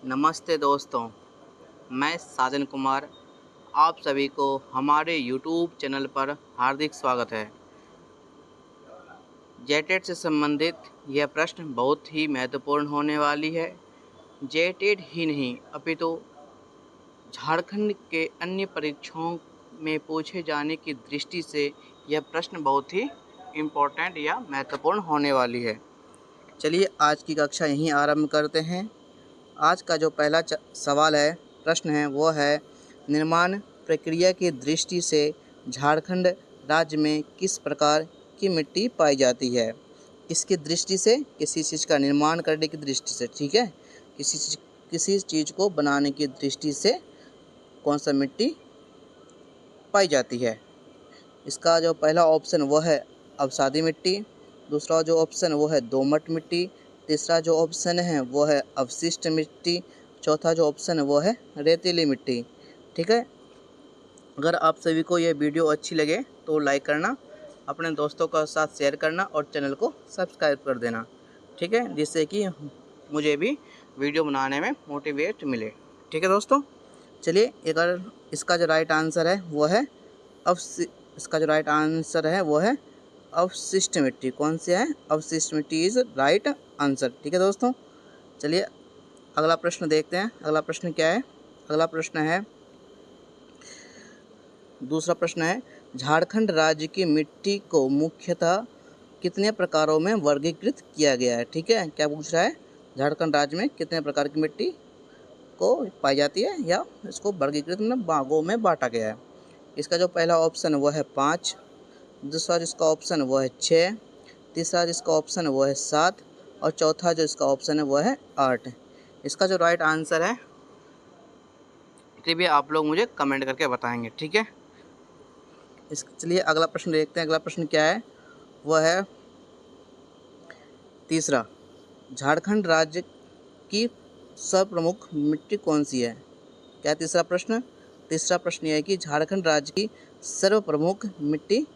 नमस्ते दोस्तों, मैं साजन कुमार। आप सभी को हमारे यूट्यूब चैनल पर हार्दिक स्वागत है। जेटेट से संबंधित यह प्रश्न बहुत ही महत्वपूर्ण होने वाली है। जेटेट ही नहीं अपितु झारखंड के अन्य परीक्षाओं में पूछे जाने की दृष्टि से यह प्रश्न बहुत ही इम्पोर्टेंट या महत्वपूर्ण होने वाली है। चलिए आज की कक्षा यहीं आरंभ करते हैं। आज का जो पहला सवाल है, प्रश्न है, वो है निर्माण प्रक्रिया की दृष्टि से झारखंड राज्य में किस प्रकार की मिट्टी पाई जाती है। इसकी दृष्टि से, किसी चीज़ का निर्माण करने की दृष्टि से, ठीक है, किसी चीज़ को बनाने की दृष्टि से कौन सा मिट्टी पाई जाती है। इसका जो पहला ऑप्शन वो है अवसादी मिट्टी, दूसरा जो ऑप्शन वो है दोमट मिट्टी, तीसरा जो ऑप्शन है वो है अवशिष्ट मिट्टी, चौथा जो ऑप्शन है वो है रेतीली मिट्टी। ठीक है, अगर आप सभी को ये वीडियो अच्छी लगे तो लाइक करना, अपने दोस्तों के साथ शेयर करना और चैनल को सब्सक्राइब कर देना, ठीक है, जिससे कि मुझे भी वीडियो बनाने में मोटिवेट मिले। ठीक है दोस्तों, चलिए अगर इसका जो राइट आंसर है वो है अवशिष्ट मिट्टी। कौन सी है? अवशिष्ट मिट्टी इज राइट आंसर। ठीक है दोस्तों, चलिए अगला प्रश्न देखते हैं। अगला प्रश्न क्या है? अगला प्रश्न है, दूसरा प्रश्न है, झारखंड राज्य की मिट्टी को मुख्यतः कितने प्रकारों में वर्गीकृत किया गया है। ठीक है, क्या पूछ रहा है? झारखंड राज्य में कितने प्रकार की मिट्टी को पाई जाती है या इसको वर्गीकृत में भागों में बांटा गया है। इसका जो पहला ऑप्शन वो है 5, दूसरा जिसका ऑप्शन वो है 6, तीसरा जिसका ऑप्शन वो है 7 और चौथा जो इसका ऑप्शन है वो है 8। इसका जो राइट आंसर है कृपया आप लोग मुझे कमेंट करके बताएंगे। ठीक है, चलिए अगला प्रश्न देखते हैं। अगला प्रश्न क्या है? वह है तीसरा, झारखंड राज्य की सर्वप्रमुख मिट्टी कौन सी है। क्या तीसरा प्रश्न? तीसरा प्रश्न यह है कि झारखंड राज्य की सर्वप्रमुख मिट्टी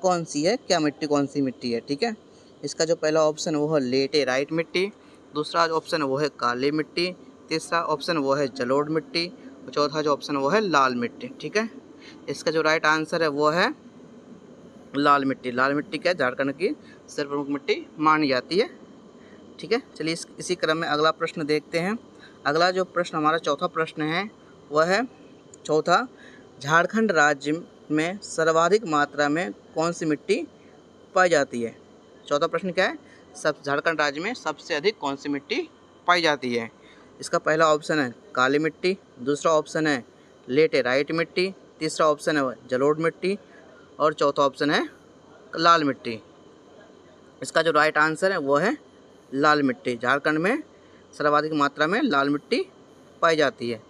कौन सी है, क्या मिट्टी कौन सी मिट्टी है। ठीक है, इसका जो पहला ऑप्शन वो है लेटेराइट मिट्टी, दूसरा ऑप्शन वो है काली मिट्टी, तीसरा ऑप्शन वो है जलोढ़ मिट्टी और चौथा जो ऑप्शन वो है लाल मिट्टी। ठीक है, इसका जो राइट आंसर है वो है लाल मिट्टी। लाल मिट्टी क्या झारखंड की सर्वप्रमुख मिट्टी मानी जाती है। ठीक है, चलिए इसी क्रम में अगला प्रश्न देखते हैं। अगला जो प्रश्न हमारा चौथा प्रश्न है वह है चौथा, झारखंड राज्य में सर्वाधिक मात्रा में कौन सी मिट्टी पाई जाती है। चौथा प्रश्न क्या है? झारखंड राज्य में सबसे अधिक कौन सी मिट्टी पाई जाती है। इसका पहला ऑप्शन है काली मिट्टी, दूसरा ऑप्शन है लेटेराइट मिट्टी, तीसरा ऑप्शन है जलोढ़ मिट्टी और चौथा ऑप्शन है लाल मिट्टी। इसका जो राइट आंसर है वो है लाल मिट्टी। झारखंड में सर्वाधिक मात्रा में लाल मिट्टी पाई जाती है।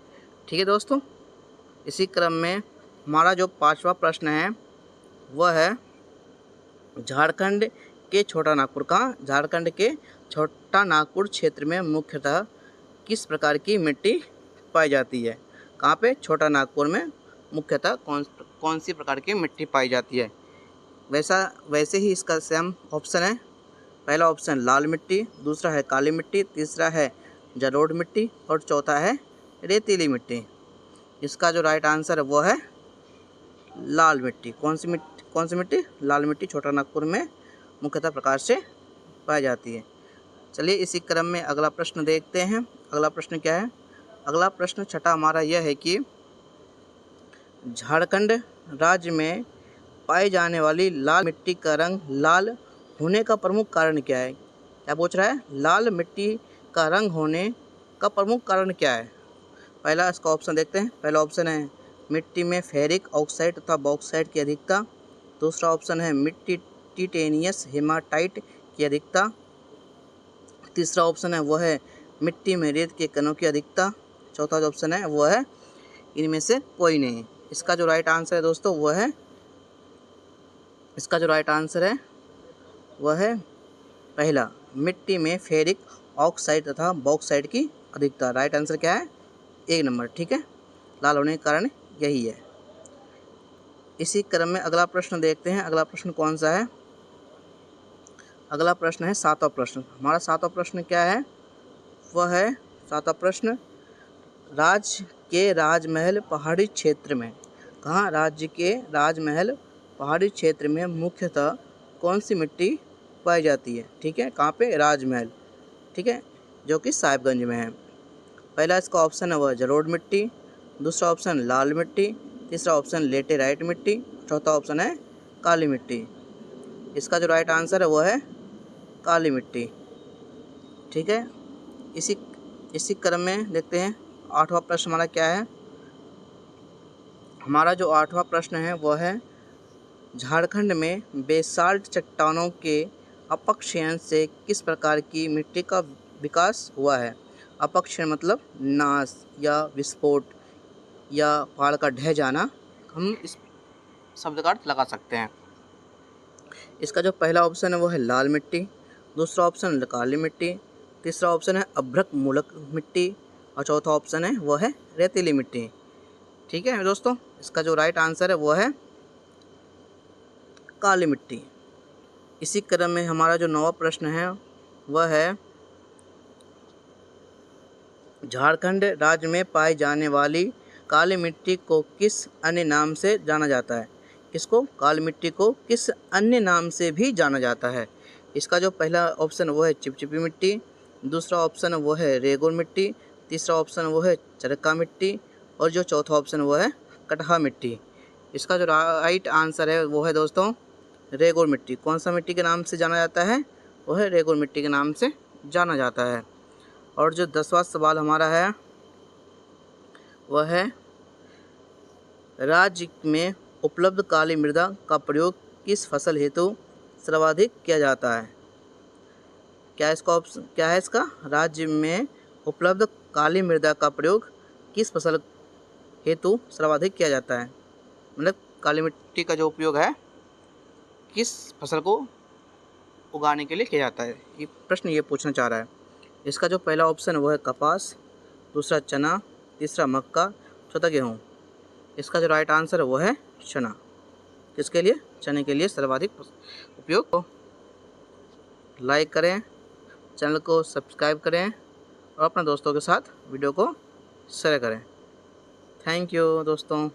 ठीक है दोस्तों, इसी क्रम में हमारा जो पांचवा प्रश्न है वह है झारखंड के छोटा नागपुर झारखंड के छोटा नागपुर क्षेत्र में मुख्यतः किस प्रकार की मिट्टी पाई जाती है। कहाँ पे? छोटा नागपुर में मुख्यतः कौन सी प्रकार की मिट्टी पाई जाती है। वैसे ही इसका सेम ऑप्शन है। पहला ऑप्शन लाल मिट्टी, दूसरा है काली मिट्टी, तीसरा है जलोढ़ मिट्टी और चौथा है रेतीली मिट्टी। इसका जो राइट आंसर है वो है लाल मिट्टी। कौन सी मिट्टी? लाल मिट्टी छोटा नागपुर में मुख्यतः प्रकार से पाई जाती है। चलिए इसी क्रम में अगला प्रश्न देखते हैं। अगला प्रश्न क्या है? अगला प्रश्न छठा हमारा यह है कि झारखंड राज्य में पाई जाने वाली लाल मिट्टी का रंग लाल होने का प्रमुख कारण क्या है। क्या पूछ रहा है? लाल मिट्टी का रंग होने का प्रमुख कारण क्या है। पहला इसका ऑप्शन देखते हैं। पहला ऑप्शन है मिट्टी में फेरिक ऑक्साइड तथा बॉक्साइड की अधिकता, दूसरा ऑप्शन है मिट्टी टिटेनियस हेमाटाइट की अधिकता, तीसरा ऑप्शन है वो है मिट्टी में रेत के कणों की अधिकता, चौथा जो ऑप्शन है वो है इनमें से कोई नहीं। इसका जो राइट आंसर है दोस्तों वो है पहला, मिट्टी में फेरिक ऑक्साइड तथा बॉक्साइड की अधिकता। राइट आंसर क्या है? 1 नंबर। ठीक है, लाल होने के कारण यही है। इसी क्रम में अगला प्रश्न देखते हैं। अगला प्रश्न कौन सा है? अगला प्रश्न है सातवां प्रश्न। हमारा सातवां प्रश्न क्या है? वह है सातवां प्रश्न, राज्य के राजमहल पहाड़ी क्षेत्र में, कहाँ राज्य के राजमहल पहाड़ी क्षेत्र में मुख्यतः कौन सी मिट्टी पाई जाती है? ठीक है, कहाँ पे? राजमहल, ठीक है, जो कि साहिबगंज में है। पहला इसका ऑप्शन है वह जलोढ़ मिट्टी, दूसरा ऑप्शन लाल मिट्टी, तीसरा ऑप्शन लेटेराइट मिट्टी, चौथा ऑप्शन है काली मिट्टी। इसका जो राइट आंसर है वह है काली मिट्टी, ठीक है। इसी क्रम में देखते हैं आठवां प्रश्न हमारा क्या है। हमारा जो आठवां प्रश्न है वह है, झारखंड में बेसाल्ट चट्टानों के अपक्षयन से किस प्रकार की मिट्टी का विकास हुआ है? अपक्षयन मतलब नाश या विस्फोट या पहाड़ का ढह जाना, हम इस शब्द का अर्थ लगा सकते हैं। इसका जो पहला ऑप्शन है वो है लाल मिट्टी, दूसरा ऑप्शन काली मिट्टी, तीसरा ऑप्शन है अभ्रक मूलक मिट्टी और चौथा ऑप्शन है वो है रेतीली मिट्टी। ठीक है दोस्तों, इसका जो राइट आंसर है वो है काली मिट्टी। इसी क्रम में हमारा जो नौवां प्रश्न है वह है, झारखंड राज्य में पाई जाने वाली काली मिट्टी को किस अन्य नाम से जाना जाता है? किसको? काली मिट्टी को किस अन्य नाम से भी जाना जाता है? इसका जो पहला ऑप्शन वो है चिपचिपी मिट्टी, दूसरा ऑप्शन वो है रेगुर मिट्टी, तीसरा ऑप्शन वो है चरका मिट्टी और जो चौथा ऑप्शन वो है कटहा मिट्टी। इसका जो राइट आंसर है वो है दोस्तों रेगुर मिट्टी। कौन सा मिट्टी के नाम से जाना जाता है? वो है रेगुर मिट्टी के नाम से जाना जाता है। और जो 10वां सवाल हमारा है वह है, राज्य में उपलब्ध काली मृदा का प्रयोग किस फसल हेतु सर्वाधिक किया जाता है? क्या है इसका? राज्य में उपलब्ध काली मृदा का प्रयोग किस फसल हेतु सर्वाधिक किया जाता है? मतलब काली मिट्टी का जो उपयोग है किस फसल को उगाने के लिए किया जाता है, ये प्रश्न ये पूछना चाह रहा है। इसका जो पहला ऑप्शन वो है कपास, दूसरा चना, तीसरा मक्का, चौथा गेहूँ। इसका जो राइट आंसर है वो है चना। किसके लिए? चने के लिए सर्वाधिक उपयोग। लाइक करें, चैनल को सब्सक्राइब करें और अपने दोस्तों के साथ वीडियो को शेयर करें। थैंक यू दोस्तों।